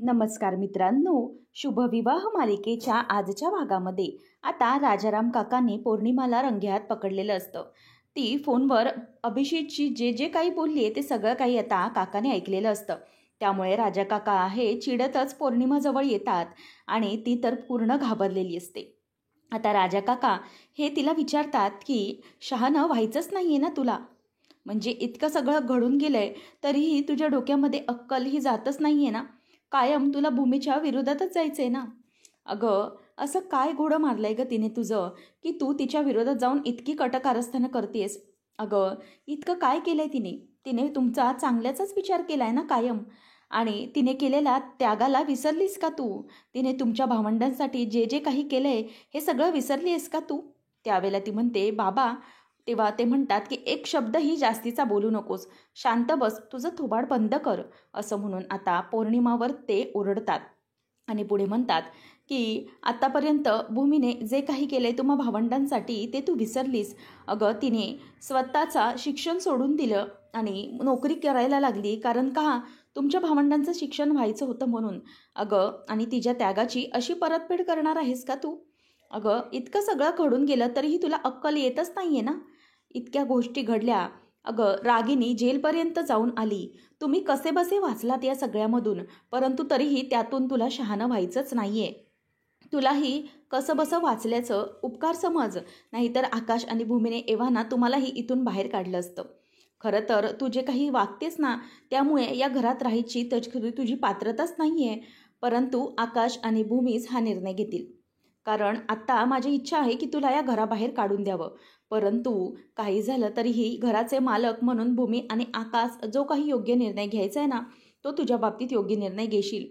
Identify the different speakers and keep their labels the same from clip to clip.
Speaker 1: नमस्कार मित्रांनो, शुभविवाह मालिकेच्या आजच्या भागामध्ये आता राजाराम काकाने पौर्णिमाला रंगेहात पकडलेलं असतं. ती फोनवर अभिषेकची जे जे काही बोलली आहे ते सगळं काही आता काकाने ऐकलेलं असतं. त्यामुळे राजा काका हे चिडतच पौर्णिमाजवळ येतात आणि ती तर पूर्ण घाबरलेली असते. आता राजा काका हे तिला विचारतात की शहाणं व्हायचंच नाही आहे ना तुला? म्हणजे इतकं सगळं घडून गेलंय तरीही तुझ्या डोक्यामध्ये अक्कल ही जातच नाही आहे ना? कायम तुला भूमीच्या विरोधातच जायचं आहे ना? अगं, असं काय घोडं मारलंय गं तिने तुझं, की तू तिच्या विरोधात जाऊन इतकी कटकारस्थानं करतेस? अगं, इतकं काय केलंय तिने? तिने तुमचा चांगल्याचाच विचार केलाय ना कायम. आणि तिने केलेल्या त्यागाला विसरलीस का तू? तिने तुमच्या भावंडांसाठी जे जे काही केलंय हे सगळं विसरली आहेस का तू? त्यावेळेला ती म्हणते, बाबा. तेव्हा ते म्हणतात की एक शब्दही जास्तीचा बोलू नकोस, शांत बस, तुझं थोबाड बंद कर, असं म्हणून आता पौर्णिमावर ते ओरडतात. आणि पुढे म्हणतात की आतापर्यंत भूमीने जे काही केलंय तुम्हा भावंडांसाठी ते तू विसरलीस. अगं, तिने स्वतःचा शिक्षण सोडून दिलं आणि नोकरी करायला लागली, कारण का? तुमच्या भावंडांचं शिक्षण व्हायचं होतं म्हणून. अगं, आणि तिच्या त्यागाची अशी परतफेड करणार आहेस का तू? अगं, इतकं सगळं घडून गेलं तरीही तुला अक्कल येतच नाहीये ना? इतक्या गोष्टी घडल्या. अगं, रागिनी जेलपर्यंत जाऊन आली. तुम्ही कसेबसे वाचलात या सगळ्यामधून, परंतु तरीही त्यातून तुला शहाणं व्हायचंच नाहीये. तुलाही कसंबसं वाचल्याचं उपकार समज, नाहीतर आकाश आणि भूमीने एव्हाना तुम्हालाही इथून बाहेर काढलं असतं. खरं तर तू जे काही वागतेस ना, त्यामुळे या घरात राहायची तुझी पात्रताच नाहीये. परंतु आकाश आणि भूमीच हा निर्णय घेतील. कारण आत्ता माझी इच्छा आहे की तुला या घराबाहेर काढून द्यावं. परंतु काही झालं तरीही घराचे मालक म्हणून भूमी आणि आकाश जो काही योग्य निर्णय घ्यायचा आहे ना, तो तुझ्या बाबतीत योग्य निर्णय घेशील.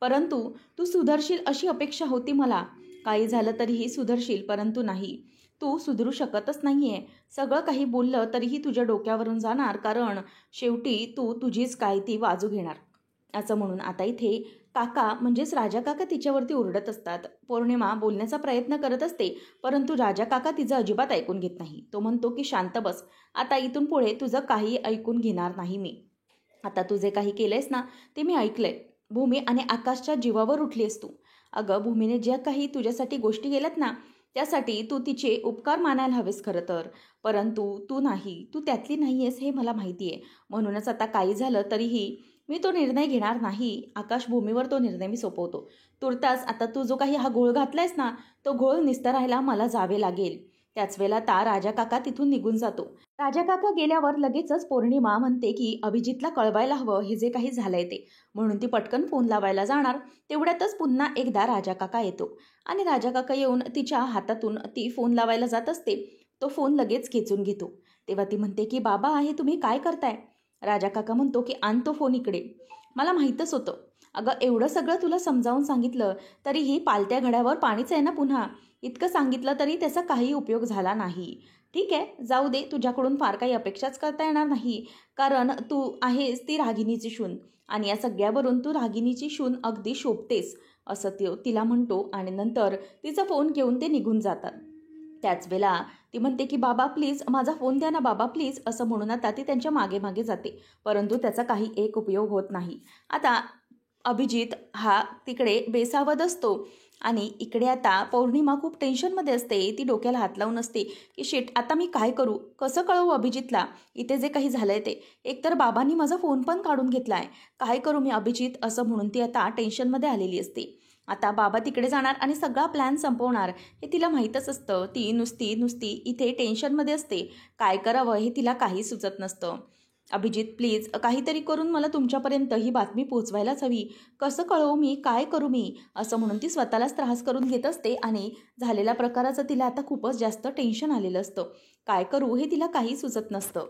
Speaker 1: परंतु तू सुधरशील अशी अपेक्षा होती मला. काही झालं तरीही सुधरशील, परंतु नाही. तू सुधरू शकतच नाहीये. सगळं काही बोललं तरीही तुझ्या डोक्यावरून जाणार, कारण शेवटी तू तुझीच काय ती बाजू घेणार. असं म्हणून आता इथे काका म्हणजेच राजा काका तिच्यावरती ओरडत असतात. पौर्णिमा बोलण्याचा प्रयत्न करत असते, परंतु राजा काका तिचं अजिबात ऐकून घेत नाही. तो म्हणतो की शांत बस, आता इथून पुढे तुझं काही ऐकून घेणार नाही मी. आता तू जे काही केलंयस ना, ते मी ऐकलंय. भूमी आणि आकाशच्या जीवावर उठलीस तू. अगं, भूमीने ज्या काही तुझ्यासाठी गोष्टी केल्यात ना, त्यासाठी तू तिचे उपकार मानायला हवेस खरं तर. परंतु तू नाही, तू त्यातली नाही आहेस हे मला माहिती आहे. म्हणूनच आता काही झालं तरीही मी तो निर्णय घेणार नाही. आकाश, भूमीवर तो निर्णय मी सोपवतो. तुर्तास आता तू जो काही हा घोळ घातलायस ना, तो घोळ निस्तरायला मला जावे लागेल. त्याच वेळेला ता राजा काका तिथून निघून जातो. राजा काका गेल्यावर लगेचच पौर्णिमा म्हणते की अभिजितला कळवायला हवं हे जे काही झालंय ते. म्हणून ती पटकन फोन लावायला जाणार. तेवढ्यातच पुन्हा एकदा राजा काका येतो आणि राजा काका येऊन तिच्या हातातून ती फोन लावायला जात असते. तो फोन लगेच खेचून घेतो. तेव्हा ती म्हणते की बाबा, हे तुम्ही काय करताय? राजा काका म्हणतो की आण तो फोन इकडे. मला माहीतच होतं. अगं, एवढं सगळं तुला समजावून सांगितलं तरीही पालत्या घड्यावर पाणीच आहे ना पुन्हा. इतकं सांगितलं तरी त्याचा काही उपयोग झाला नाही. ठीक आहे, जाऊ दे, तुझ्याकडून फार काही अपेक्षाच करता येणार नाही, कारण तू आहेस ती रागिनीची शून आणि या सगळ्यावरून तू रागिनीची शून अगदी शोभतेस, असं तिला म्हणतो आणि नंतर तिचा फोन घेऊन ते निघून जातात. त्याच वेळेला ती म्हणते की बाबा प्लीज, माझा फोन द्या ना बाबा प्लीज, असं म्हणून आता ती त्यांच्या मागे मागे जाते. परंतु त्याचा काही एक उपयोग होत नाही. आता अभिजित हा तिकडे बेसावध असतो आणि इकडे आता पौर्णिमा खूप टेन्शनमध्ये असते. ती डोक्याला हात लावून असते की शेट, आता मी काय करू, कसं कळवू अभिजितला इथे जे काही झालंय ते. एकतर बाबांनी माझा फोन पण काढून घेतलाय, काय करू मी अभिजित, असं म्हणून ती आता टेन्शनमध्ये आलेली असते. आता बाबा तिकडे जाणार आणि सगळा प्लॅन संपवणार हे तिला माहीतच असतं. ती नुसती इथे टेन्शनमध्ये असते. काय करावं हे तिला काही सुचत नसतं. अभिजित प्लीज, काहीतरी करून मला तुमच्यापर्यंत ही बातमी पोहोचवायलाच हवी. कसं कळवू मी, काय करू मी, असं म्हणून ती स्वतःलाच त्रास करून घेत असते आणि झालेल्या प्रकाराचं तिला आता खूपच जास्त टेन्शन आलेलं असतं. काय करू हे तिला काही सुचत नसतं.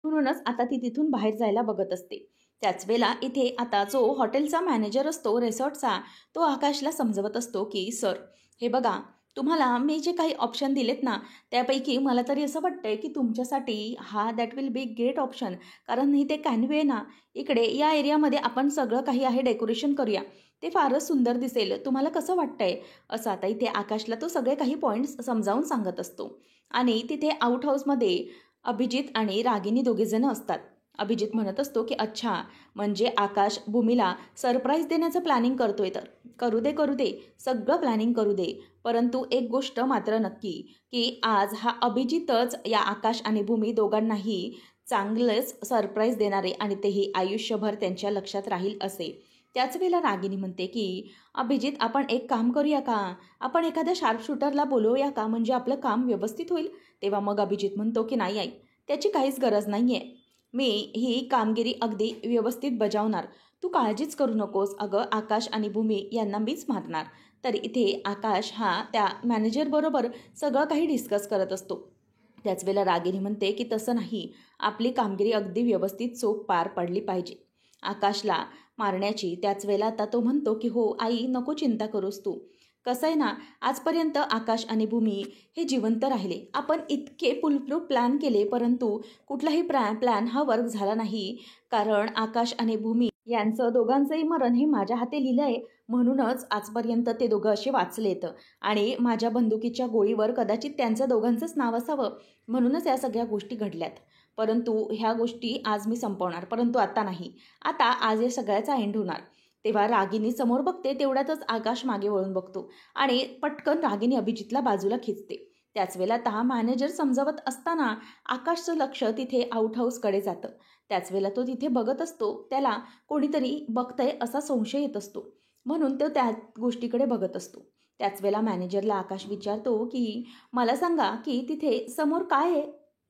Speaker 1: म्हणूनच आता ती तिथून बाहेर जायला बघत असते. त्याच वेळेला इथे आता जो हॉटेलचा मॅनेजर असतो रिसॉर्टचा, तो आकाशला समजवत असतो की सर, हे बघा, तुम्हाला मी जे काही ऑप्शन दिलेत ना, त्यापैकी मला तरी असं वाटतंय की तुमच्यासाठी हा that will be great option. कारण इथे कॅनवे ना, इकडे या एरियामध्ये आपण सगळं काही आहे डेकोरेशन करूया, ते फारच सुंदर दिसेल. तुम्हाला कसं वाटतंय? असं आता इथे आकाशला तो सगळे काही पॉईंट्स समजावून सांगत असतो. आणि तिथे आउट हाऊसमध्ये अभिजित आणि रागिनी दोघेजण असतात. अभिजित म्हणत असतो की अच्छा, म्हणजे आकाश भूमीला सरप्राईज देण्याचं प्लॅनिंग करतोय. तर करू दे, सगळं प्लॅनिंग करू दे. परंतु एक गोष्ट मात्र नक्की, की आज हा अभिजितच या आकाश आणि भूमी दोघांनाही चांगलंच सरप्राईज देणार आहे आणि तेही आयुष्यभर त्यांच्या लक्षात राहील असे. त्याच वेळेला रागिनी म्हणते की अभिजित, आपण एक काम करूया का? आपण एखाद्या शार्प शूटरला बोलवूया का? म्हणजे आपलं काम व्यवस्थित होईल. तेव्हा मग अभिजित म्हणतो की नाही आई, त्याची काहीच गरज नाही आहे. मी ही कामगिरी अगदी व्यवस्थित बजावणार. तू काळजीच करू नकोस. अगं, आकाश आणि भूमी यांना मीच मारणार. तर इथे आकाश हा त्या मॅनेजरबरोबर सगळं काही डिस्कस करत असतो. त्याच वेळेला रागिनी म्हणते की तसं नाही, आपली कामगिरी अगदी व्यवस्थित चोख पार पडली पाहिजे आकाशला मारण्याची. त्याच वेळेला आता तो म्हणतो की हो आई, नको चिंता करूस तू. कसं आहे ना, आजपर्यंत आकाश आणि भूमी हे जिवंत राहिले. आपण इतके फुलप्रूफ प्लॅन केले, परंतु कुठलाही प्लॅन हा वर्क झाला नाही. कारण आकाश आणि भूमी यांचं दोघांचंही मरण हे माझ्या हाती लिहिलं आहे. म्हणूनच आजपर्यंत ते दोघं असे वाचलेत आणि माझ्या बंदुकीच्या गोळीवर कदाचित त्यांचं दोघांचंच नाव असावं, म्हणूनच या सगळ्या गोष्टी घडल्यात. परंतु ह्या गोष्टी आज मी संपवणार, परंतु आता नाही. आता आज या सगळ्याचा एंड होणार. तेव्हा रागिनी समोर बघते, तेवढ्यातच आकाश मागे वळून बघतो आणि पटकन रागिनी अभिजितला बाजूला खिचते. त्याच वेळेला हा मॅनेजर समजावत असताना आकाशचं लक्ष तिथे आउट हाऊसकडे जातं. त्याच वेळेला तो तिथे बघत असतो. त्याला कोणीतरी बघतंय असा संशय येत असतो, म्हणून तो त्या गोष्टीकडे बघत असतो. त्याच वेळेला मॅनेजरला आकाश विचारतो की मला सांगा की तिथे समोर काय आहे?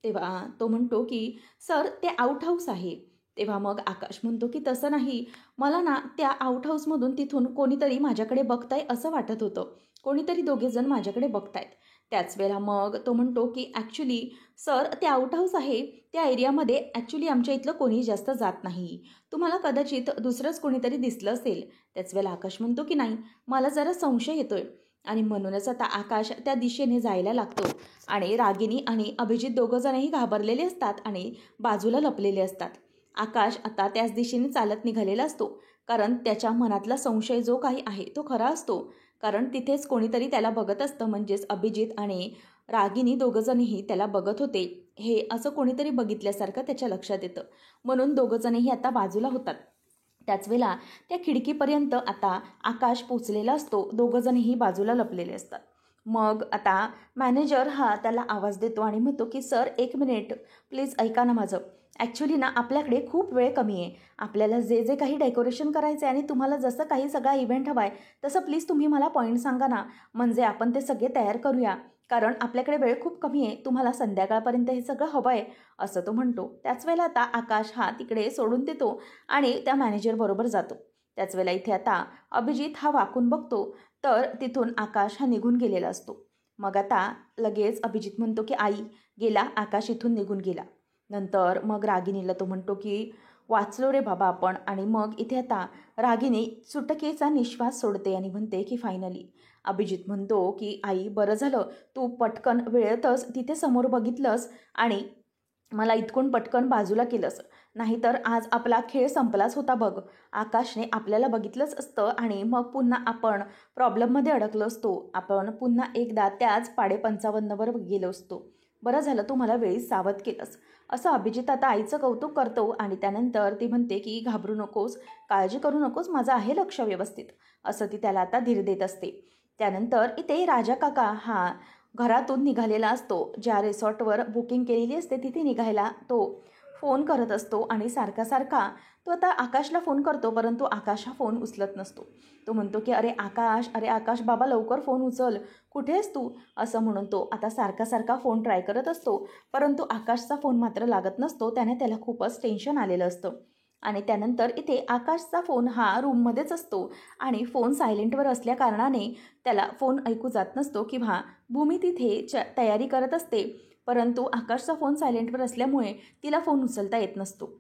Speaker 1: तेव्हा तो म्हणतो की सर, ते आउट हाऊस आहे. तेव्हा मग आकाश म्हणतो की तसं नाही, मला ना त्या आउट हाऊसमधून तिथून कोणीतरी माझ्याकडे बघताय असं वाटत होतं. कोणीतरी दोघेजण माझ्याकडे बघतायत. त्याच वेळेला मग तो म्हणतो की ॲक्च्युली सर, ते आउट हाऊस आहे, त्या एरियामध्ये ॲक्च्युली आमच्या इथलं कोणी जास्त जात नाही. तुम्हाला कदाचित दुसरंच कोणीतरी दिसलं असेल. त्याच वेळेला आकाश म्हणतो की नाही, मला जरा संशय येतोय. आणि म्हणूनच आता आकाश त्या दिशेने जायला लागतो आणि रागिनी आणि अभिजित दोघंजणही घाबरलेले असतात आणि बाजूला लपलेले असतात. आकाश आता त्याच दिशेने चालत निघालेला असतो, कारण त्याच्या मनातला संशय जो काही आहे तो खरा असतो. कारण तिथेच कोणीतरी त्याला बघत असतं, म्हणजेच अभिजित आणि रागिनी दोघंजणही त्याला बघत होते. हे असं कोणीतरी बघितल्यासारखं त्याच्या लक्षात येतं, म्हणून दोघंजणही आता बाजूला होतात. त्याच वेळेला त्या खिडकीपर्यंत आता आकाश पोचलेला असतो. दोघंजणही बाजूला लपलेले असतात. मग आता मॅनेजर हा त्याला आवाज देतो आणि म्हणतो की सर, 1 मिनिट प्लीज ऐका ना माझं. ॲक्च्युली ना आपल्याकडे खूप वेळ कमी आहे. आपल्याला जे जे काही डेकोरेशन करायचं आहे आणि तुम्हाला जसं काही सगळा इव्हेंट हवा आहे तसं प्लीज तुम्ही मला पॉईंट सांगा ना, म्हणजे आपण ते सगळे तयार करूया. कारण आपल्याकडे वेळ खूप कमी आहे. तुम्हाला संध्याकाळपर्यंत हे सगळं हवं आहे असं तो म्हणतो. त्याच वेळेला आता आकाश हा तिकडे सोडून देतो आणि त्या मॅनेजरबरोबर जातो. त्याच वेळेला इथे आता अभिजित हा वाकून बघतो, तर तिथून आकाश हा निघून गेलेला असतो. मग आता लगेच अभिजित म्हणतो की आई, गेला आकाश, इथून निघून गेला. नंतर मग रागिनीला तो म्हणतो की वाचलो रे बाबा आपण. आणि मग इथे आता रागिनी सुटकेचा निश्वास सोडते आणि म्हणते की फायनली. अभिजित म्हणतो की आई, बरं झालं तू पटकन वेळेतच तिथे समोर बघितलंस आणि मला इतकून पटकन बाजूला केलंस, नाहीतर आज आपला खेळ संपलाच होता बघ. आकाशने आपल्याला बघितलंच असतं आणि मग पुन्हा आपण प्रॉब्लेममध्ये अडकलो असतो. आपण पुन्हा एकदा त्याच 55 वर गेलो असतो. बरं झालं तू मला वेळीच सावध केलंस. असं अभिजित आता आईचं कौतुक करतो आणि त्यानंतर ती म्हणते की घाबरू नकोस, काळजी करू नकोस, माझं आहे लक्ष व्यवस्थित, असं ती त्याला आता धीर देत असते. त्यानंतर इथे राजा काका हा घरातून निघालेला असतो. ज्या रिसॉर्टवर बुकिंग केलेली असते तिथे निघायला तो फोन करत असतो आणि सारखा सारखा तो आता आकाशला फोन करतो, परंतु आकाश हा फोन उचलत नसतो. तो म्हणतो की अरे आकाश बाबा, लवकर फोन उचल, कुठे आहेस तू, असं म्हणून तो आता सारखा सारखा फोन ट्राय करत असतो. परंतु आकाशचा फोन मात्र लागत नसतो. त्याला खूपच टेन्शन आलेलं असतं. आणि त्यानंतर इथे आकाशचा फोन हा रूममध्येच असतो आणि फोन सायलेंटवर असल्या कारणाने त्याला फोन ऐकू जात नसतो किंवा भूमी तिथे तयारी करत असते. परंतु आकाशचा फोन सायलेंटवर असल्यामुळे तिला फोन उचलता येत नसतो.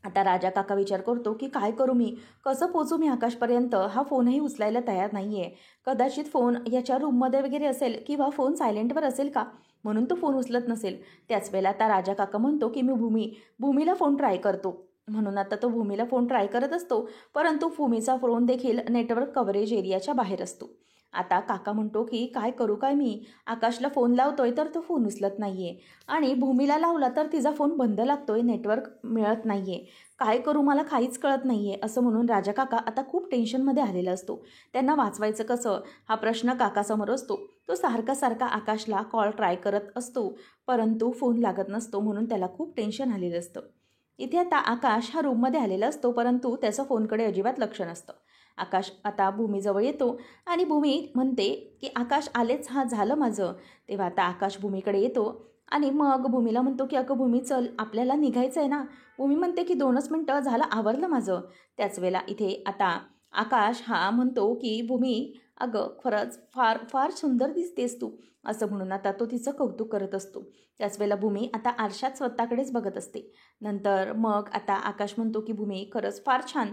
Speaker 1: आता राजा काका विचार करतो की काय करू मी, कसं पोचू मी आकाशपर्यंत. हा फोनही उचलायला तयार नाही आहे. कदाचित फोन याच्या रूममध्ये वगैरे असेल किंवा फोन सायलेंटवर असेल का, म्हणून तो फोन उचलत नसेल. त्याच वेळेला आता राजा काका म्हणतो की मी भूमीला फोन ट्राय करतो. म्हणून आता तो भूमीला फोन ट्राय करत असतो, परंतु भूमीचा फोन देखील नेटवर्क कव्हरेज एरियाच्या बाहेर असतो. आता काका म्हणतो की काय करू काय मी, आकाशला फोन लावतोय तर तो फोन उचलत नाही आहे आणि भूमीला लावला तर तिचा फोन बंद लागतोय, नेटवर्क मिळत नाही आहे. काय करू मला काहीच कळत नाही आहे, असं म्हणून राजा काका आता खूप टेन्शनमध्ये आलेला असतो. त्यांना वाचवायचं कसं हा प्रश्न काकासमोर असतो. तो सारखा सारखा आकाशला कॉल ट्राय करत असतो, परंतु फोन लागत नसतो, म्हणून त्याला खूप टेन्शन आलेलं असतं. इथे आता आकाश हा रूममध्ये आलेला असतो, परंतु त्याचं फोनकडे अजिबात लक्ष नसतं. आकाश आता भूमीजवळ येतो आणि भूमी म्हणते की आकाश आलेच, हा झालं माझं. तेव्हा आता आकाश भूमीकडे येतो आणि मग भूमीला म्हणतो की अगं भूमी चल, आपल्याला निघायचं आहे ना. भूमी म्हणते की 2च मिनटं झालं, आवरलं माझं. त्याच वेळेला इथे आता आकाश हा म्हणतो की भूमी अगं खरंच फार फार सुंदर दिसतेस तू, असं म्हणून आता तो तिचं कौतुक करत असतो. त्याच वेळेला भूमी आता आरशात स्वतःकडेच बघत असते. नंतर मग आता आकाश म्हणतो की भूमी खरंच फार छान.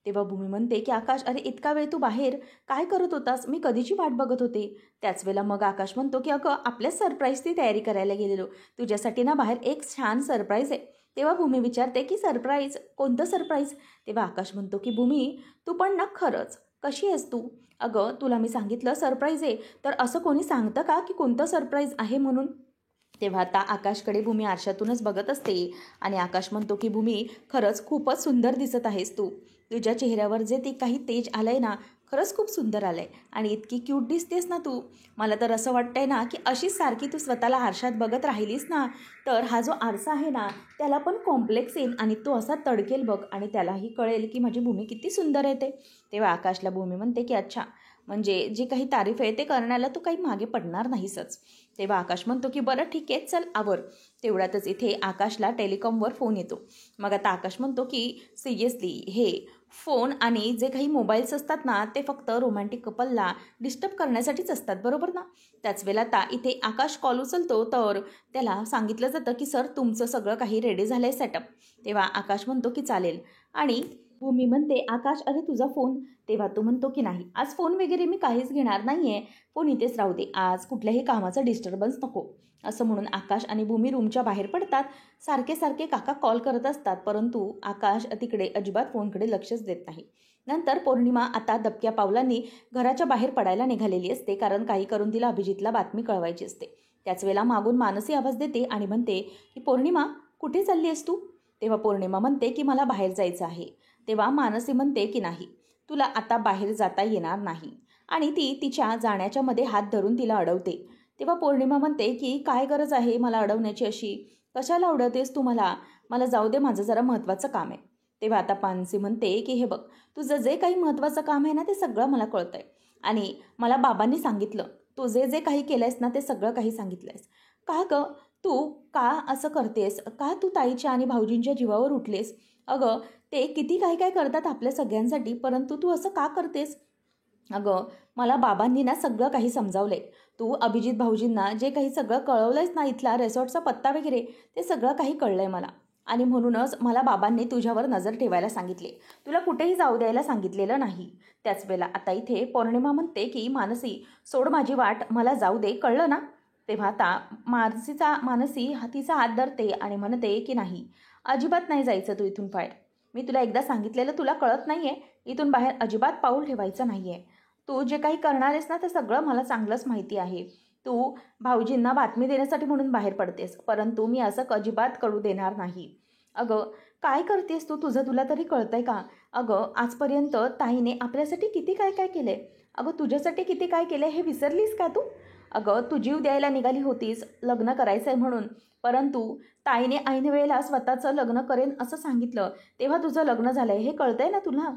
Speaker 1: तेव्हा भूमी म्हणते की आकाश अरे इतका वेळ तू बाहेर काय करत होतास, मी कधीची वाट बघत होते. त्याच वेळेला मग आकाश म्हणतो की अगं आपल्या सरप्राईजची तयारी करायला गेलेलो, तुझ्यासाठी ना बाहेर एक छान सरप्राईज आहे. तेव्हा भूमी विचारते की सरप्राईज, कोणतं सरप्राईज. तेव्हा आकाश म्हणतो की भूमी तू पण ना खरंच कशी आहेस तू. अगं तुला मी सांगितलं सरप्राईज आहे, तर असं कोणी सांगतं का की कोणतं सरप्राईज आहे म्हणून. तेव्हा आता आकाशकडे भूमी आरशातूनच बघत असते आणि आकाश म्हणतो की भूमी खरंच खूपच सुंदर दिसत आहेस तू, तुझ्या चेहऱ्यावर जे ते काही तेज आलंय ना, खरंच खूप सुंदर आलंय आणि इतकी क्यूट दिसतेस ना तू. मला तर असं वाटतंय ना की अशीच सारखी तू स्वतःला आरशात बघत राहिलीस ना, तर हा जो आरसा आहे ना त्याला पण कॉम्प्लेक्स येईल आणि तो असा तडकेल बघ आणि त्यालाही कळेल की माझी भूमी किती सुंदर आहे ते. तेव्हा आकाशला भूमी म्हणते की अच्छा, म्हणजे जी काही तारीफ आहे ते करण्याला तू काही मागे पडणार नाहीसच. तेव्हा आकाश म्हणतो की बरं ठीक आहे चल आवर. तेवढ्यातच इथे आकाशला टेलिकॉमवर फोन येतो. मग आता आकाश म्हणतो की सिरियसली हे फोन आणि जे काही मोबाईल्स असतात ना ते फक्त रोमॅन्टिक कपलला डिस्टर्ब करण्यासाठीच असतात, बरोबर ना. त्याच वेळेला आता इथे आकाश कॉल उचलतो तर त्याला सांगितलं जातं की सर तुमचं सगळं काही रेडी झालं आहे सेटअप. तेव्हा आकाश म्हणतो की चालेल आणि भूमी म्हणते आकाश अरे तुझा फोन. तेव्हा तो म्हणतो की नाही आज फोन वगैरे मी काहीच घेणार नाही आहे, फोन इथेच राहू दे, आज कुठल्याही कामाचा डिस्टर्बन्स नको. असं म्हणून आकाश आणि भूमी रूमच्या बाहेर पडतात. सारखे सारखे काका कॉल करत असतात, परंतु आकाश तिकडे अजिबात फोनकडे लक्षच देत नाही. नंतर पौर्णिमा आता दबक्या पावलांनी घराच्या बाहेर पडायला निघालेली असते, कारण काही करून तिला अभिजितला बातमी कळवायची असते. त्याच वेळेला मागून मानसी आवाज देते आणि म्हणते की पौर्णिमा कुठे चालली आहेस तू. तेव्हा पौर्णिमा म्हणते की मला बाहेर जायचं आहे. तेव्हा मानसी म्हणते की नाही, तुला आता बाहेर जाता येणार नाही आणि ती तिच्या जाण्याच्या मध्ये हात धरून तिला अडवते. तेव्हा पौर्णिमा म्हणते की काय गरज आहे मला अडवण्याची अशी, कशाला अडवतेस तू मला, मला जाऊ दे, माझं जरा महत्त्वाचं काम आहे. तेव्हा आता मानसी म्हणते की हे बघ, तुझं जे काही महत्त्वाचं काम आहे ना ते सगळं मला कळतं आहे आणि मला बाबांनी सांगितलं, तू जे जे काही केलं आहेस ना ते सगळं काही सांगितलं आहेस. का गं तू का असं करतेस, का तू ताईच्या आणि भाऊजींच्या जीवावर उठलेस. अगं ते किती काय काय करतात आपल्या सगळ्यांसाठी, परंतु तू असं का करतेस. अगं मला बाबांनी ना सगळं काही समजावलं आहे, तू अभिजित भाऊजींना जे काही सगळं कळवलं आहेस ना, इथला रिसॉर्टचा पत्ता वगैरे ते सगळं काही कळलं आहे मला आणि म्हणूनच मला बाबांनी तुझ्यावर नजर ठेवायला सांगितले, तुला कुठेही जाऊ द्यायला सांगितलेलं नाही. त्याच वेळेला आता इथे पौर्णिमा म्हणते की मानसी सोड माझी वाट, मला जाऊ दे, कळलं ना. तेव्हा आता मानसी तिचा हात धरते आणि म्हणते की नाही, अजिबात नाही जायचं तू इथून बाहेर. मी तुला एकदा सांगितलेलं तुला कळत नाही आहे, इथून बाहेर अजिबात पाऊल ठेवायचं नाही आहे. तू जे काही करणार आहेस ना ते सगळं मला चांगलंच माहिती आहे. तू भाऊजींना बातमी देण्यासाठी म्हणून बाहेर पडतेस, परंतु मी असं अजिबात करू देणार नाही. अगं काय करतेस तू, तुझं तुला तरी कळतंय का. अगं आजपर्यंत ताईने आपल्यासाठी किती काय काय केलं आहे, अगं तुझ्यासाठी किती काय केलं आहे हे विसरलीस का तू. अगं तू जीव द्यायला निघाली होतीस लग्न करायचं आहे म्हणून, परंतु ताईने ऐन वेळेला स्वतःचं लग्न करेन असं सांगितलं, तेव्हा तुझं लग्न झालं आहे हे कळतंय ना तुला.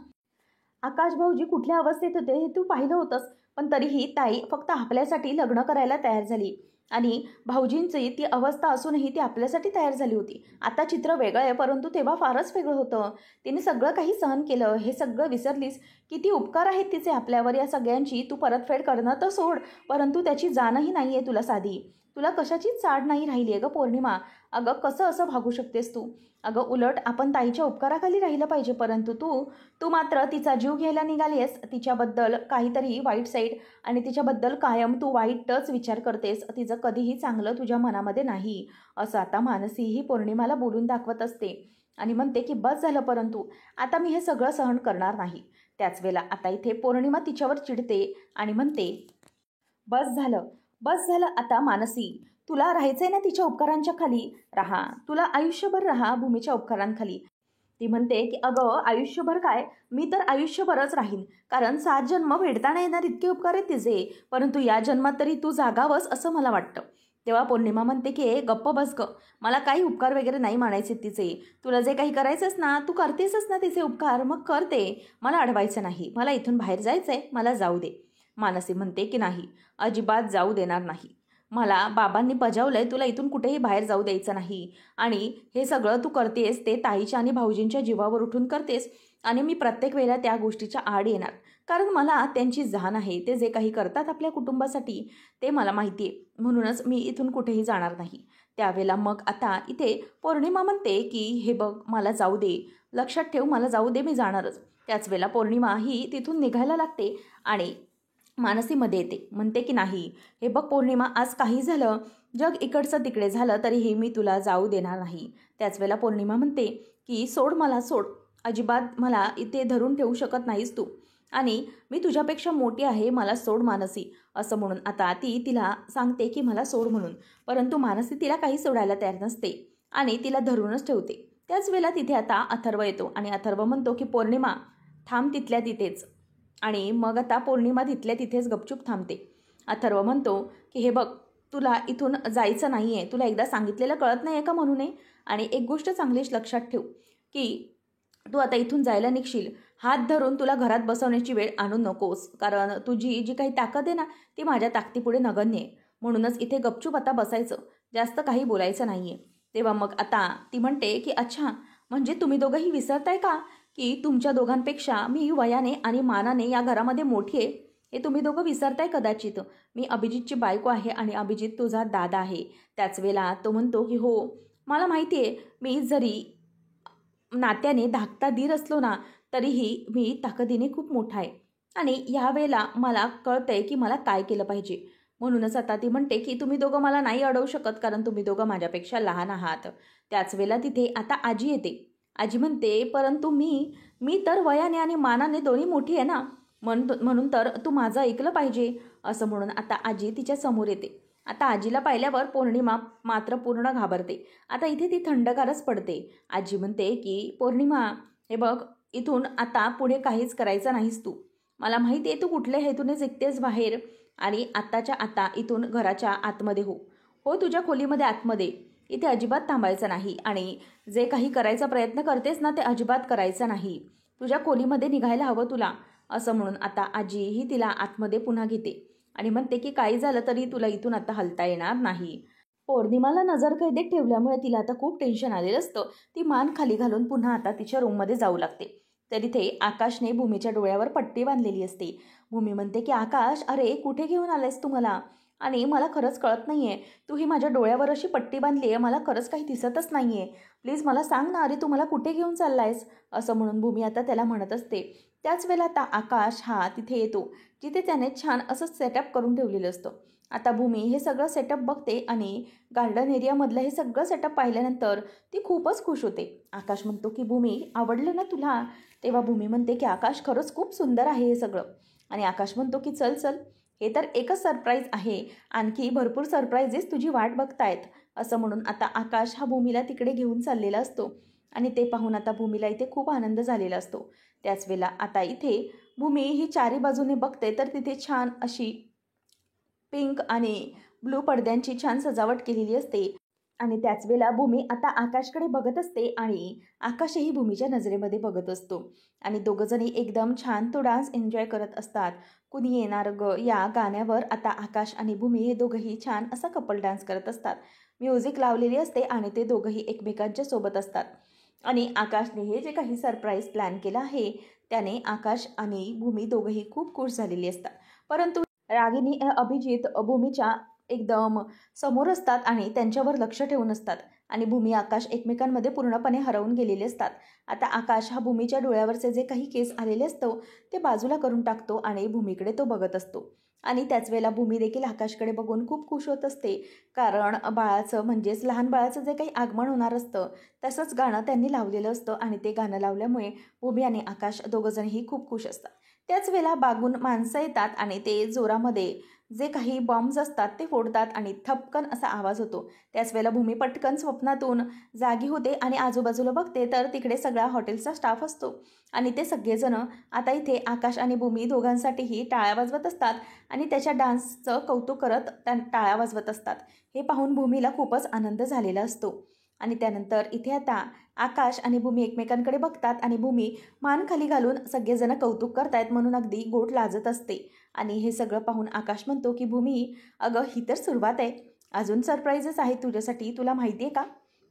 Speaker 1: आकाश भाऊजी कुठल्या अवस्थेत होते हे तू पाहिलं होतंस, पण तरीही ताई फक्त आपल्यासाठी लग्न करायला तयार झाली आणि भाऊजींची ती अवस्था असूनही ती आपल्यासाठी तयार झाली होती. आता चित्र वेगळं आहे, परंतु तेव्हा फारच वेगळं होतं. तिने सगळं काही सहन केलं, हे सगळं विसरलीस. किती उपकार आहेत तिचे आपल्यावर, या सगळ्यांची तू परतफेड करणं तर सोड, परंतु त्याची जाणही नाही आहे तुला साधी. तुला कशाचीच चाड नाही राहिली आहे गं पौर्णिमा. अगं कसं असं भागू शकतेस तू. अगं उलट आपण ताईच्या उपकाराखाली राहिलं पाहिजे, परंतु तू तू मात्र तिचा जीव घ्यायला निघाली आहेस, तिच्याबद्दल काहीतरी वाईट साईड आणि तिच्याबद्दल कायम तू वाईटच विचार करतेस, तिचं कधीही चांगलं तुझ्या मनामध्ये नाही. असं आता मानसी ही पौर्णिमाला बोलून दाखवत असते आणि म्हणते की बस झालं, परंतु आता मी हे सगळं सहन करणार नाही. त्याच वेळेला आता इथे पौर्णिमा तिच्यावर चिडते आणि म्हणते, बस झालं, बस झालं आता मानसी. तुला राहायचंय ना तिच्या उपकारांच्या खाली, राहा. तुला आयुष्यभर राहा भूमीच्या उपकारांखाली. ती म्हणते की अगं आयुष्यभर काय, मी तर आयुष्यभरच राहीन. कारण 7 जन्म फेडता नाही येणार इतके उपकार आहेत तिचे. परंतु या जन्मात तरी तू जागावंस असं मला वाटतं. तेव्हा पौर्णिमा म्हणते की गप्प बस ग, मला काही उपकार वगैरे नाही मानायचे तिचे. तुला जे काही करायचंच ना, तू करतेसच ना तिचे उपकार, मग करते. मला अडवायचं नाही. मला इथून बाहेर जायचंय, मला जाऊ दे. मानसी म्हणते की नाही, अजिबात जाऊ देणार नाही. मला बाबांनी बजावलंय तुला इथून कुठेही बाहेर जाऊ द्यायचं नाही. आणि हे सगळं तू करतेस ते ताईच्या आणि भाऊजींच्या जीवावर उठून करतेस. आणि मी प्रत्येक वेळेला त्या गोष्टीच्या आड येणार. कारण मला त्यांची जाण आहे. ते जे काही करतात आपल्या कुटुंबासाठी ते मला माहिती आहे. म्हणूनच मी इथून कुठेही जाणार नाही. त्यावेळेला मग आता इथे पौर्णिमा म्हणते की हे बघ मला जाऊ दे, लक्षात ठेव मला जाऊ दे, मी जाणारच. त्याच वेळेला पौर्णिमा ही तिथून निघायला लागते आणि मानसीमध्ये येते. म्हणते की नाही, हे बघ पौर्णिमा, आज काही झालं, जग इकडचं तिकडे झालं तरीही मी तुला जाऊ देणार नाही. त्याच वेळेला पौर्णिमा म्हणते की सोड मला, सोड. अजिबात मला इथे धरून ठेवू शकत नाहीस तू. आणि मी तुझ्यापेक्षा मोठी आहे, मला सोड मानसी. असं म्हणून आता ती तिला सांगते की मला सोड म्हणून. परंतु मानसी तिला काही सोडायला तयार नसते आणि तिला धरूनच ठेवते. त्याच वेळेला तिथे आता अथर्व येतो आणि अथर्व म्हणतो की पौर्णिमा थांब तिथल्या तिथेच. आणि मग आता पौर्णिमा तिथल्या तिथेच गपचूप थांबते. अथर्व म्हणतो की हे बघ, तुला इथून जायचं नाही आहे. तुला एकदा सांगितलेलं कळत नाही आहे का म्हणून. आणि एक गोष्ट चांगलीच लक्षात ठेव की तू आता इथून जायला निघशील, हात धरून तुला घरात बसवण्याची वेळ आणू नकोस. कारण तुझी जी काही ताकद आहे ना, ती माझ्या ताकदीपुढे नगण्य आहे. म्हणूनच इथे गपचूप आता बसायचं, जास्त काही बोलायचं नाही आहे. तेव्हा मग आता ती म्हणते की अच्छा, म्हणजे तुम्ही दोघंही विसरताय का की तुमच्या दोघांपेक्षा मी वयाने आणि मानाने या घरामध्ये मोठी आहे. हे तुम्ही दोघं विसरताय कदाचित. मी अभिजितची बायको आहे आणि अभिजित तुझा दादा आहे. त्याच वेळेला तो म्हणतो की हो, मला माहिती आहे, मी जरी नात्याने धाकटा दीर असलो ना, तरीही मी ताकदीने खूप मोठा आहे. आणि यावेळेला मला कळतंय की मला काय केलं पाहिजे. म्हणूनच आता ती म्हणते की तुम्ही दोघं मला नाही अडवू शकत, कारण तुम्ही दोघं माझ्यापेक्षा लहान आहात. त्याच वेळेला तिथे आता आजी येते. आजी म्हणते परंतु मी तर वयाने आणि मानाने दोन्ही मोठी आहे ना, म्हणून तर तू माझं ऐकलं पाहिजे. असं म्हणून आता आजी तिच्या समोर येते. आता आजीला पाहिल्यावर पौर्णिमा मात्र पूर्ण घाबरते. आता इथे ती थंडगारच पडते. आजी म्हणते की पौर्णिमा, हे बघ, इथून आता पुढे काहीच करायचं नाहीस तू. मला माहिती आहे तू कुठल्या हेतूने निघतेस बाहेर. आणि आत्ताच्या आता इथून घराच्या आतमध्ये हो तुझ्या खोलीमध्ये आतमध्ये. इथे अजिबात थांबायचं नाही. आणि जे काही करायचा प्रयत्न करतेस ना, ते अजिबात करायचं नाही. तुझ्या खोलीमध्ये निघायला हवं तुला. असं म्हणून आता आजी ही तिला आतमध्ये पुन्हा घेते आणि म्हणते की काही झालं तरी तुला इथून आता हलता येणार नाही. पौर्णिमाला नजरकैदेत ठेवल्यामुळे तिला आता खूप टेन्शन आलेलं असतं. ती मान खाली घालून पुन्हा आता तिच्या रूममध्ये जाऊ लागते. तर इथे आकाशने भूमीच्या डोळ्यावर पट्टी बांधलेली असते. भूमी म्हणते की आकाश, अरे कुठे घेऊन आलायस तू मला. आणि मला खरंच कळत नाही आहे, तू ही माझ्या डोळ्यावर अशी पट्टी बांधली आहे, मला खरंच काही दिसतच नाही आहे. प्लीज मला सांग ना, अरे तू मला कुठे घेऊन चाललायस. असं म्हणून भूमी आता त्याला म्हणत असते. त्याच वेळेला आता आकाश हा तिथे येतो, जिथे त्याने छान असं सेटअप करून ठेवलेलं असतं. आता भूमी हे सगळं सेटअप बघते आणि गार्डन एरियामधलं हे सगळं सेटअप पाहिल्यानंतर ती खूपच खुश होते. आकाश म्हणतो की भूमी, आवडलं ना तुला. तेव्हा भूमी म्हणते की आकाश, खरंच खूप सुंदर आहे हे सगळं. आणि आकाश म्हणतो की चल चल, हे तर एकच सरप्राईज आहे, आणखी भरपूर सरप्राईजेस तुझी वाट बघतायत. असं म्हणून आता आकाश हा भूमीला तिकडे घेऊन चाललेला असतो. आणि ते पाहून आता भूमीला इथे खूप आनंद झालेला असतो. त्याच वेळेला आता इथे भूमी ही चारी बाजूने बघते, तर तिथे छान अशी पिंक आणि ब्लू पडद्यांची छान सजावट केलेली असते. आणि त्याच वेळेला भूमी आता आकाशकडे बघत असते आणि आकाशही भूमीच्या नजरेमध्ये बघत असतो. आणि दोघंजणी एकदम छान तो डान्स एन्जॉय करत असतात. कुणी येणार ग या गाण्यावर आता आकाश आणि भूमी हे दोघंही छान असा कपल डान्स करत असतात. म्युझिक लावलेली असते आणि ते दोघंही एकमेकांच्या सोबत असतात. आणि आकाशने हे जे काही सरप्राईज प्लॅन केलं आहे, त्याने आकाश आणि भूमी दोघंही खूप खुश झालेली असतात. परंतु रागिनी अभिजित भूमीच्या एकदम समोर असतात आणि त्यांच्यावर लक्ष ठेवून असतात. आणि भूमी आकाश एकमेकांमध्ये पूर्णपणे हरवून गेलेले असतात. आता आकाश हा भूमीच्या डोळ्यावरचे जे काही केस आलेले असतो ते बाजूला करून टाकतो आणि भूमीकडे तो बघत असतो. आणि त्याच वेळेला भूमी देखील आकाशकडे बघून खूप खुश होत असते, कारण बाळाचं म्हणजेच लहान बाळाचं जे काही आगमन होणार असतं तसंच गाणं त्यांनी लावलेलं असतं आणि ते गाणं लावल्यामुळे भूमी आणि आकाश दोघंजणही खूप खुश असतात. त्याच वेळेला बागून माणसं येतात आणि ते जोरामध्ये जे काही बॉम्ब्स असतात ते फोडतात आणि थपकन असा आवाज होतो. त्याच वेळेला भूमी पटकन स्वप्नातून जागी होते आणि आजूबाजूला बघते तर तिकडे सगळा हॉटेलचा स्टाफ असतो आणि ते सगळेजण आता इथे आकाश आणि भूमी दोघांसाठीही टाळ्या वाजवत असतात आणि त्याच्या डान्सचं कौतुक करत त्या टाळ्या वाजवत असतात. हे पाहून भूमीला खूपच आनंद झालेला असतो. आणि त्यानंतर इथे आता आकाश आणि भूमी एकमेकांकडे बघतात आणि भूमी मान खाली घालून सगळेजण कौतुक करतायत म्हणून अगदी गोड लाजत असते. आणि हे सगळं पाहून आकाश म्हणतो की भूमी, अगं ही तर सुरुवात आहे, अजून सरप्राईजेस आहेत तुझ्यासाठी, तुला माहिती आहे का?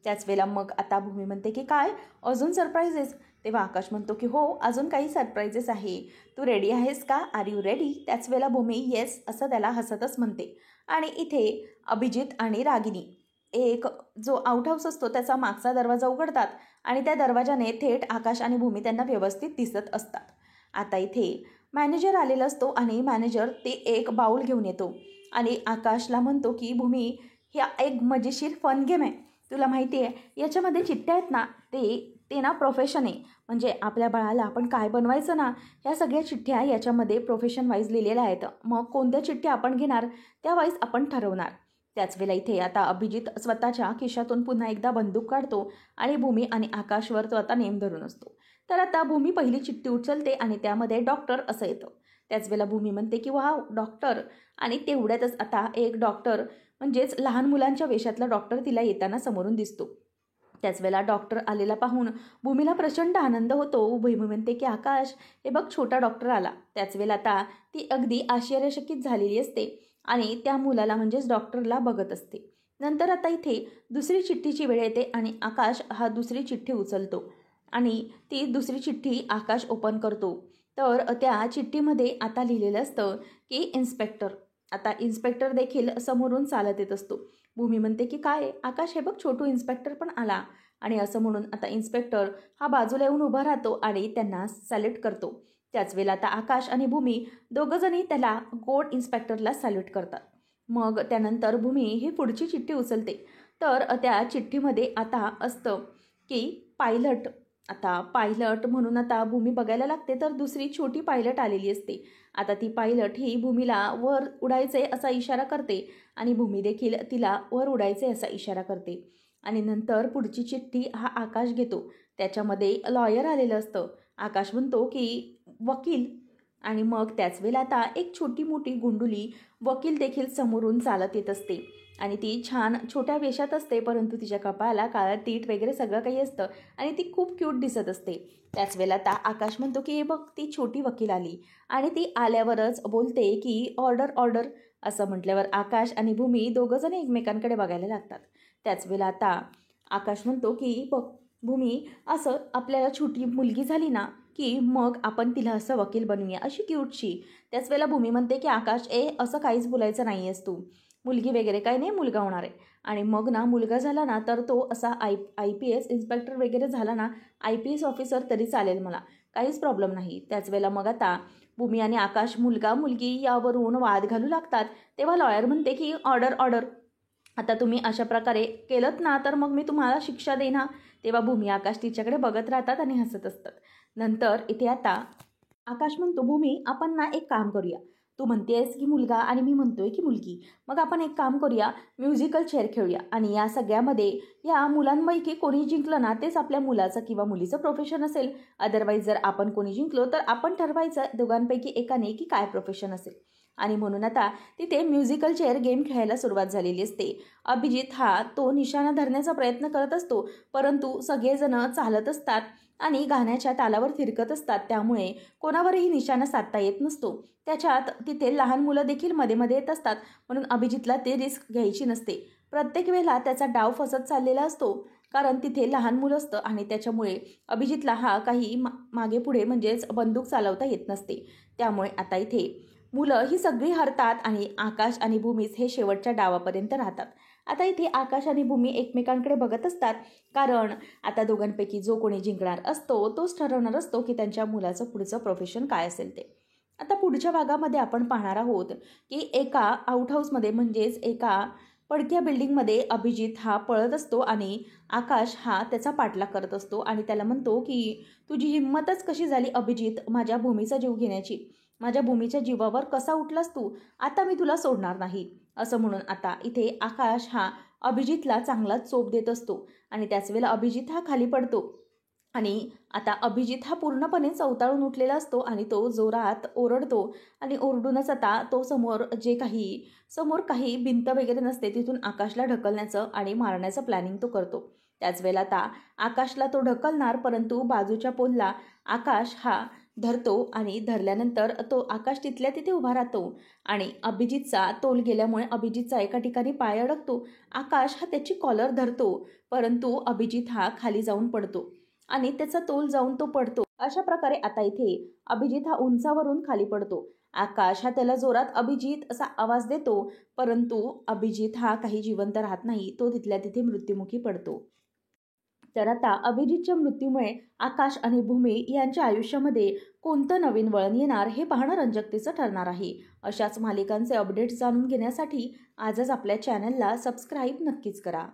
Speaker 1: त्याच वेळेला मग आता भूमी म्हणते की काय अजून सरप्राईजेस? तेव्हा आकाश म्हणतो की हो, अजून काही सरप्राईजेस आहे, तू रेडी आहेस का? Are you ready? त्याच वेळेला भूमी येस असं त्याला हसतच म्हणते. आणि इथे अभिजित आणि रागिनी एक जो आउट हाऊस असतो त्याचा मागचा दरवाजा उघडतात आणि त्या दरवाजाने थेट आकाश आणि भूमी त्यांना व्यवस्थित दिसत असतात. आता इथे मॅनेजर आलेला असतो आणि मॅनेजर ते एक बाऊल घेऊन येतो आणि आकाशला म्हणतो की भूमी, ह्या एक मजेशीर फन गेम आहे, तुला माहिती आहे याच्यामध्ये चिठ्ठ्या आहेत ना, ते ते ना प्रोफेशन आहे, म्हणजे आपल्या बाळाला आपण काय बनवायचं ना, ह्या सगळ्या चिठ्ठ्या याच्यामध्ये प्रोफेशन वाईज लिहिलेल्या आहेत. मग कोणत्या चिठ्ठ्या आपण घेणार त्या वाईज आपण ठरवणार. त्याच वेळेला इथे आता अभिजित स्वतःच्या खिशातून पुन्हा एकदा बंदूक काढतो आणि भूमी आणि आकाशवर तो आता नेम धरून असतो. तर आता भूमी पहिली चिठ्ठी उचलते आणि त्यामध्ये डॉक्टर असं येतं. त्याच वेळेला भूमी म्हणते की वाव डॉक्टर, आणि तेवढ्यातच आता एक डॉक्टर म्हणजेच लहान मुलांच्या वेशातला डॉक्टर तिला येताना समोरून दिसतो. त्याच वेळेला डॉक्टर आलेला पाहून भूमीला प्रचंड आनंद होतो. भूमी म्हणते की आकाश, हे बघ छोटा डॉक्टर आला. त्याच वेळेला आता ती अगदी आश्चर्यचकित झालेली असते आणि त्या मुलाला म्हणजेच डॉक्टरला बघत असते. नंतर आता इथे दुसरी चिठ्ठीची वेळ येते आणि आकाश हा दुसरी चिठ्ठी उचलतो आणि ती दुसरी चिठ्ठी आकाश ओपन करतो. तर त्या चिठ्ठीमध्ये आता लिहिलेलं असतं की इन्स्पेक्टर. आता इन्स्पेक्टर देखील समोरून चालत येत असतो. भूमी म्हणते की काय आकाश, हे बघ छोटू इन्स्पेक्टर पण आला. आणि असं म्हणून आता इन्स्पेक्टर हा बाजूला येऊन उभा राहतो आणि त्यांना सॅल्यूट करतो. त्याच वेळेला आता आकाश आणि भूमी दोघंजणी त्याला गोड इन्स्पेक्टरला सॅल्यूट करतात. मग त्यानंतर भूमी ही पुढची चिठ्ठी उचलते. तर त्या चिठ्ठीमध्ये आता असतं की पायलट. आता पायलट म्हणून आता भूमी बघायला लागते तर दुसरी छोटी पायलट आलेली असते. आता ती पायलट ही भूमीला वर उडायचे असा इशारा करते आणि भूमी देखील तिला वर उडायचे असा इशारा करते. आणि नंतर पुढची चिठ्ठी हा आकाश घेतो. त्याच्यामध्ये लॉयर आलेलं असतं. आकाश म्हणतो की वकील. आणि मग त्याच वेळेला आता एक छोटी मोठी गुंडुली वकील देखील समोरून चालत येत असते आणि ती छान छोट्या वेशात असते, परंतु तिच्या कपाळाला काळा तीट वगैरे सगळं काही असतं आणि ती खूप क्यूट दिसत असते. त्याच वेळेला आता आकाश म्हणतो की हे बघ ती छोटी वकील आली आणि ती आल्यावरच बोलते की ऑर्डर ऑर्डर. असं म्हटल्यावर आकाश आणि भूमी दोघंजण एकमेकांकडे बघायला लागतात. त्याच वेळेला आता आकाश म्हणतो की बघ भूमी, असं आपल्याला छोटी मुलगी झाली ना की मग आपण तिला असं वकील बनवूया, अशी क्यूटशी. त्याच वेळेला भूमी म्हणते की आकाश, असं काहीच बोलायचं नाही आहेस तू, मुलगी वगैरे काही नाही, मुलगा होणार आहे. आणि मग ना मुलगा झाला ना तर तो असा IPS इन्स्पेक्टर वगैरे झाला ना, IPS ऑफिसर तरी चालेल, मला काहीच प्रॉब्लेम नाही. त्याच वेळेला मग आता भूमी आणि आकाश मुलगा मुलगी यावरून वाद घालू लागतात. तेव्हा लॉयर म्हणते की ऑर्डर ऑर्डर, आता तुम्ही अशा प्रकारे केलंत ना तर मग मी तुम्हाला शिक्षा देईन हा. तेव्हा भूमी आकाश तिच्याकडे बघत राहतात आणि हसत असतात. नंतर इथे आता आकाश म्हणतो भूमी, आपण ना एक काम करूया, तू म्हणतेस की मुलगा आणि मी म्हणतोय की मुलगी, मग आपण एक काम करूया, म्युझिकल चेअर खेळूया आणि या सगळ्यामध्ये या मुलांपैकी कोणी जिंकलं ना तेच आपल्या मुलाचं किंवा मुलीचं प्रोफेशन असेल. अदरवाईज जर आपण कोणी जिंकलो तर आपण ठरवायचं दोघांपैकी एकाने की काय प्रोफेशन असेल. आणि म्हणून आता तिथे म्युझिकल चेअर गेम खेळायला सुरुवात झालेली असते. अभिजित हा तो निशाणा धरण्याचा प्रयत्न करत असतो, परंतु सगळेजण चालत असतात आणि गाण्याच्या तालावर थिरकत असतात, त्यामुळे कोणावरही निशाणा साधता येत नसतो. त्याच्यात तिथे लहान मुलं देखील मध्ये मध्ये येत असतात, म्हणून अभिजितला ते रिस्क घ्यायची नसते. प्रत्येक वेळेला त्याचा डाव फसत चाललेला असतो, कारण तिथे लहान मुलं असतं आणि त्याच्यामुळे अभिजितला हा काही मागे पुढे म्हणजेच बंदूक चालवता येत नसते. त्यामुळे आता इथे मुलं ही सगळी हरतात आणि आकाश आणि भूमीच हे शेवटच्या डावापर्यंत राहतात. आता इथे आकाश आणि भूमी एकमेकांकडे बघत असतात, कारण आता दोघांपैकी जो कोणी जिंकणार असतो तोच ठरवणार असतो की त्यांच्या मुलाचं पुढचं प्रोफेशन काय असेल ते. आता पुढच्या भागामध्ये आपण पाहणार आहोत की एका आउटहाऊसमध्ये म्हणजेच एका पडक्या बिल्डिंगमध्ये अभिजित हा पळत असतो आणि आकाश हा त्याचा पाठलाग करत असतो आणि त्याला म्हणतो की तुझी हिंमतच कशी झाली अभिजित माझ्या भूमीचा जीव घेण्याची, माझ्या भूमीच्या जीवावर कसा उठलास तू, आता मी तुला सोडणार नाही असं म्हणून आता इथे आकाश हा अभिजितला चांगलाच चोप देत असतो आणि त्याच वेळेला अभिजित हा खाली पडतो आणि आता अभिजित हा पूर्णपणे चवताळून उठलेला असतो आणि तो जोरात ओरडतो आणि ओरडूनच आता तो समोर काही भिंत वगैरे नसते तिथून आकाशला ढकलण्याचं आणि मारण्याचं प्लॅनिंग तो करतो. त्याच वेळेला आता आकाशला तो ढकलणार, परंतु बाजूच्या पोलला आकाश हा धरतो आणि धरल्यानंतर तो आकाश तिथल्या तिथे उभा राहतो आणि अभिजितचा तोल गेल्यामुळे अभिजितचा एका ठिकाणी पाय अडकतो. आकाश हा त्याची कॉलर धरतो, परंतु अभिजित हा खाली जाऊन पडतो आणि त्याचा तोल जाऊन तो पडतो. अशा प्रकारे आता इथे अभिजित हा उंचावरून खाली पडतो. आकाश हा त्याला जोरात अभिजित असा आवाज देतो, परंतु अभिजित हा काही जिवंत राहत नाही, तो तिथल्या तिथे मृत्युमुखी पडतो. तर आता अभिजितच्या मृत्यूमुळे आकाश आणि भूमी यांच्या आयुष्यामध्ये कोणतं नवीन वळण येणार हे पाहणं रंजकतेचं ठरणार आहे. अशाच मालिकांचे अपडेट्स जाणून घेण्यासाठी आजच आपल्या चॅनलला सबस्क्राईब नक्कीच करा.